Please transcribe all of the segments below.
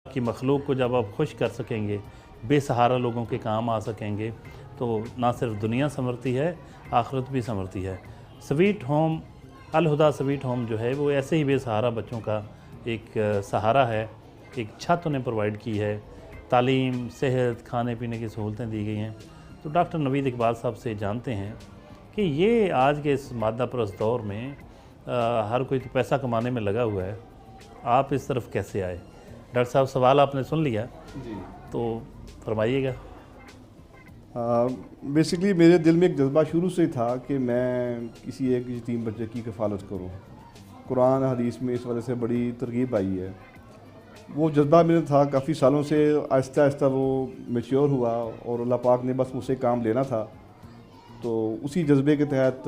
कि मखलूक को जब आप खुश कर सकेंगे, बेसहारा लोगों के काम आ सकेंगे, तो ना सिर्फ दुनिया संवरती है, आखिरत भी संवरती है। स्वीट होम, अल हुदा स्वीट होम जो है वो ऐसे ही बेसहारा बच्चों का एक सहारा है। एक छत उन्हें प्रोवाइड की है, तालीम, सेहत, खाने पीने की सहूलतें दी गई हैं। तो डॉक्टर नवीद इकबाल साहब से जानते हैं कि ये आज के इस मादा परस्त दौर में हर कोई तो पैसा कमाने में लगा हुआ है, आप इस तरफ कैसे आए? डॉक्टर साहब, सवाल आपने सुन लिया जी, तो फरमाइएगा। बेसिकली मेरे दिल में एक जज्बा शुरू से था कि मैं किसी एक यतीम बच्चे की कफ़ालत करूं। कुरान हदीस में इस वजह से बड़ी तरगीब आई है। वो जज्बा मेरे था काफ़ी सालों से, आहिस्ता आहिस्ता वो मैच्योर हुआ और अल्लाह पाक ने बस मुझसे काम लेना था। तो उसी जज्बे के तहत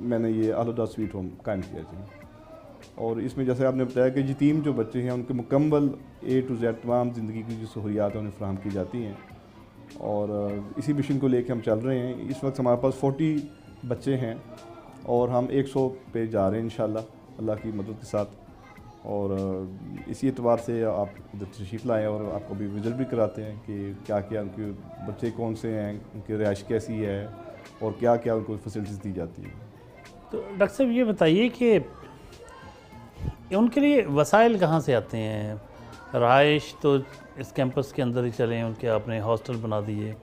मैंने ये अल हुदा स्वीट होम कायम किया जी। और इसमें जैसे आपने बताया कि यतीम जो बच्चे हैं उनके मुकम्मल A to Z तमाम ज़िंदगी की जो सहूलियात हैं उन्हें फ़राहम की जाती हैं। और इसी मिशन को लेके हम चल रहे हैं। इस वक्त हमारे पास 40 बच्चे हैं और हम 100 पे जा रहे हैं इंशाल्लाह अल्लाह की मदद के साथ। और इसी एतबार से आप इधर तशरीफ़ लाएँ और आपको भी विज़िट भी कराते हैं कि क्या क्या उनके बच्चे कौन से हैं, उनकी रिहाइश कैसी है और क्या क्या उनको फैसिलिटीज़ दी जाती हैं। तो डॉक्टर साहब ये बताइए कि उनके लिए वसाइल कहाँ से आते हैं? रहाइश तो इस कैंपस के अंदर ही चले, उनके आपने हॉस्टल बना दिए,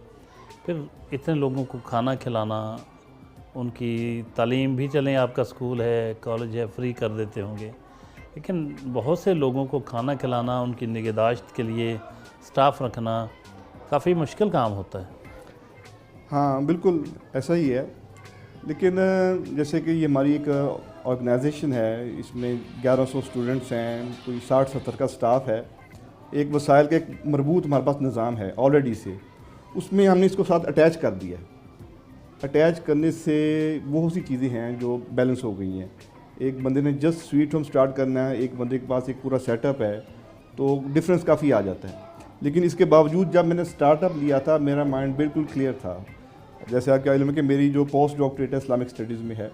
फिर इतने लोगों को खाना खिलाना, उनकी तालीम भी चलें, आपका स्कूल है, कॉलेज है, फ्री कर देते होंगे, लेकिन बहुत से लोगों को खाना खिलाना, उनकी निगहदाश्त के लिए स्टाफ रखना काफ़ी मुश्किल काम होता है। हाँ बिल्कुल ऐसा ही है। लेकिन जैसे कि ये हमारी एक ऑर्गेनाइजेशन है, इसमें 1100 स्टूडेंट्स हैं, कोई 60-70 का स्टाफ है। एक वसाइल का एक मरबूत हमारे पास निज़ाम है ऑलरेडी से, उसमें हमने इसको साथ अटैच कर दिया। अटैच करने से बहुत सी चीज़ें हैं जो बैलेंस हो गई हैं। एक बंदे ने जस्ट स्वीट होम स्टार्ट करना है, एक बंदे के पास एक पूरा सेटअप है, तो डिफरेंस काफ़ी आ जाता है। लेकिन इसके बावजूद जब मैंने स्टार्टअप लिया था मेरा माइंड बिल्कुल क्लियर था। जैसे आपके इल्म है कि मेरी जो पोस्ट डॉक्टरेट है इस्लामिक स्टडीज़ में है,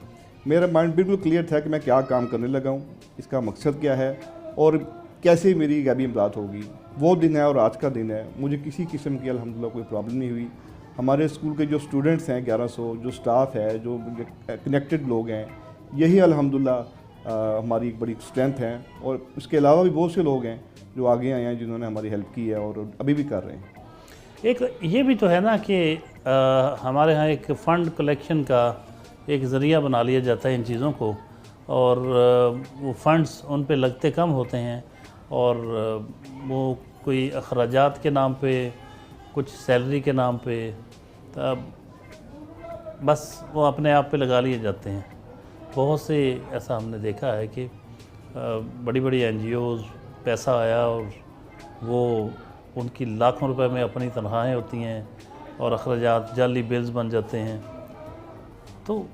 मेरा माइंड बिल्कुल क्लियर था कि मैं क्या काम करने लगा हूँ, इसका मकसद क्या है और कैसे मेरी गैबी इमदाद होगी। वो दिन है और आज का दिन है, मुझे किसी किस्म की अल्हम्दुलिल्लाह कोई प्रॉब्लम नहीं हुई। हमारे स्कूल के जो स्टूडेंट्स हैं 1100, जो स्टाफ है, जो कनेक्टेड लोग हैं, यही अल्हम्दुलिल्लाह हमारी एक बड़ी स्ट्रेंथ है। और उसके अलावा भी बहुत से लोग हैं जो आगे आए हैं जिन्होंने हमारी हेल्प की है और अभी भी कर रहे हैं। एक ये भी तो है ना कि हमारे यहाँ एक फ़ंड कलेक्शन का एक ज़रिया बना लिया जाता है इन चीज़ों को, और वो फंड्स उन पे लगते कम होते हैं और वो कोई अखराजात के नाम पे, कुछ सैलरी के नाम पे, तब बस वो अपने आप पे लगा लिए जाते हैं। बहुत से ऐसा हमने देखा है कि बड़ी बड़ी NGOs पैसा आया और वो उनकी लाखों रुपए में अपनी तनख्वाहें होती हैं और अखराजात जाली बिल्स बन जाते हैं। तो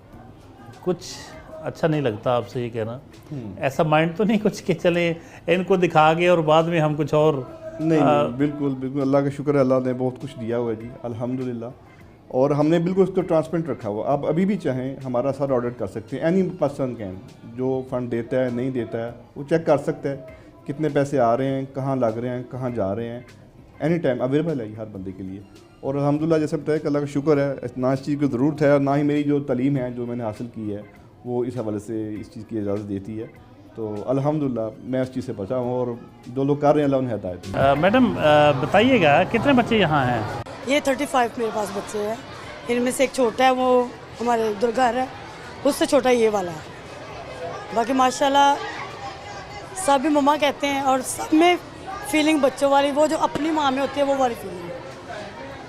कुछ अच्छा नहीं लगता आपसे ये कहना। ऐसा माइंड तो नहीं कुछ कि चले इनको दिखा के और बाद में हम कुछ और? नहीं, बिल्कुल बिल्कुल, अल्लाह का शुक्र है, अल्लाह ने बहुत कुछ दिया हुआ है जी, अल्हम्दुलिल्लाह। और हमने बिल्कुल इसको ट्रांसपेरेंट रखा हुआ। आप अभी भी चाहें हमारा सारा ऑडिट कर सकते हैं। एनी पर्सन कैन, जो फंड देता है नहीं देता है वो चेक कर सकता है कितने पैसे आ रहे हैं, कहाँ लग रहे हैं, कहाँ जा रहे हैं। एनी टाइम अवेलेबल है हर बंदे के लिए। और अल्हम्दुलिल्लाह जैसे बताया कि अल्लाह का शुक्र है, ना इस चीज़ की ज़रूरत है और ना ही मेरी जो तालीम है जो मैंने हासिल की है वो इस हवाले से इस चीज़ की इजाज़त देती है। तो अल्हम्दुलिल्लाह मैं इस चीज़ से बचा हूँ और जो लोग कर रहे हैं अल्लाह उन्हें हिदायत। मैडम बताइएगा कितने बच्चे यहाँ हैं? ये 35 मेरे पास बच्चे हैं। इनमें से एक छोटा है, वो हमारे उधर घर है, उससे छोटा ये वाला है। बाकी माशाल्लाह सभी मम्मा कहते हैं और सब में फीलिंग बच्चों वाली, वो जो अपनी माँ में होती है वो वाली फीलिंग,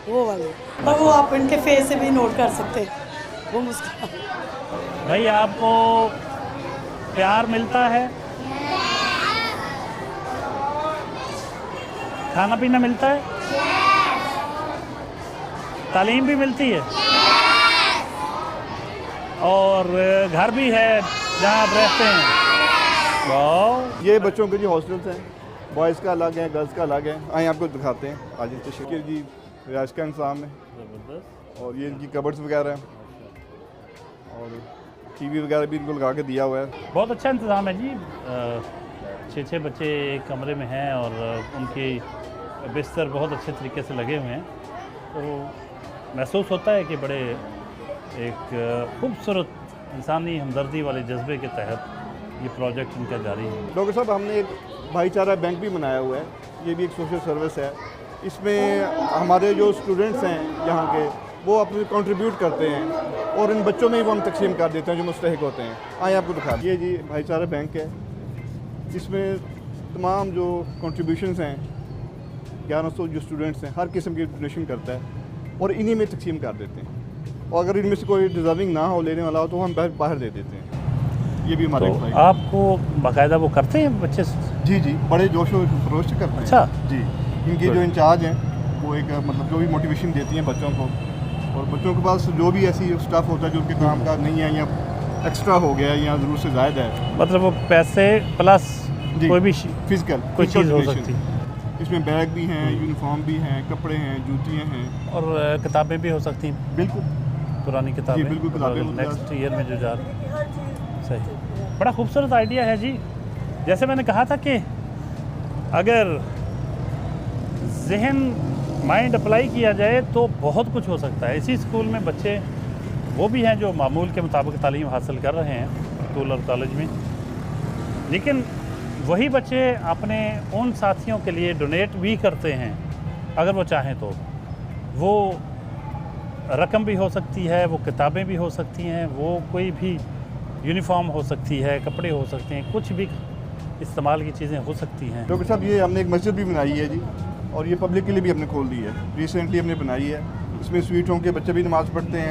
वो वाली। और वो आप इनके फेस से भी नोट कर सकते हैं, वो मुस्कुरा। भाई आपको प्यार मिलता है, खाना पीना मिलता है, तालीम भी मिलती है, और घर भी है जहाँ आप रहते हैं। वाह, ये बच्चों के जो हॉस्टल्स हैं, बॉयज़ का अलग है, गर्ल्स का अलग है। आइए आपको दिखाते हैं। आज तो शकीर जी रिहाइश का इंतज़ाम है, ज़बरदस्त। और ये इनकी कबर्ड्स वगैरह हैं और TV वगैरह भी इनको लगा के दिया हुआ है। बहुत अच्छा इंतज़ाम है जी। 6 बच्चे एक कमरे में हैं और उनकी बिस्तर बहुत अच्छे तरीके से लगे हुए हैं, तो महसूस होता है कि बड़े एक खूबसूरत इंसानी हमदर्दी वाले जज्बे के तहत ये प्रोजेक्ट इनका जारी है। डॉक्टर साहब, हमने एक भाईचारा बैंक भी बनाया हुआ है, ये भी एक सोशल सर्विस है। इसमें हमारे जो स्टूडेंट्स हैं यहाँ के, वो अपने कंट्रीब्यूट करते हैं और इन बच्चों में ही वो हम तकसीम कर देते हैं जो मुस्तहिक होते हैं। आइए आपको दिखा, ये जी भाईचारा बैंक है। इसमें तमाम जो कंट्रीब्यूशंस हैं, 1100 जो स्टूडेंट्स हैं, हर किस्म की डोनेशन करता है और इन्हीं में तकसीम कर देते हैं। और अगर इनमें से कोई डिज़र्विंग ना हो, लेने वाला हो, तो हम बाहर दे देते हैं। ये भी हमारे तो आपको बाकायदा वो करते हैं बच्चे? जी जी, बड़े जोश और खरोश से करते हैं। अच्छा जी, इनके जो इंचार्ज हैं वो एक मतलब जो भी मोटिवेशन देती हैं बच्चों को, और बच्चों के पास जो भी ऐसी स्टाफ होता है जो उनके काम का नहीं है या एक्स्ट्रा हो गया या ज़रूर से ज़्यादा है, मतलब वो पैसे प्लस कोई भी फिजिकल कोई चीज़ हो सकती है। इसमें बैग भी हैं, यूनिफॉर्म भी हैं, कपड़े हैं, जूतियाँ हैं और किताबें भी हो सकती हैं? बिल्कुल, पुरानी किताबें, जी बिल्कुल, किताबें नेक्स्ट ईयर में जो जा रही। सही, बड़ा खूबसूरत आइडिया है जी। जैसे मैंने कहा था कि अगर जहन माइंड अप्लाई किया जाए तो बहुत कुछ हो सकता है। इसी स्कूल में बच्चे वो भी हैं जो मामूल के मुताबिक तालीम हासिल कर रहे हैं स्कूल और कॉलेज में, लेकिन वही बच्चे अपने उन साथियों के लिए डोनेट भी करते हैं अगर वो चाहें तो। वो रकम भी हो सकती है, वो किताबें भी हो सकती हैं, वो कोई भी यूनिफॉर्म हो सकती है, कपड़े हो सकते हैं, कुछ भी इस्तेमाल की चीज़ें हो सकती हैं। डॉक्टर साहब, ये हमने एक मस्जिद भी बनाई है जी, और ये पब्लिक के लिए भी हमने खोल दी है, रिसेंटली हमने बनाई है। इसमें स्वीट होम के बच्चे भी नमाज़ पढ़ते हैं।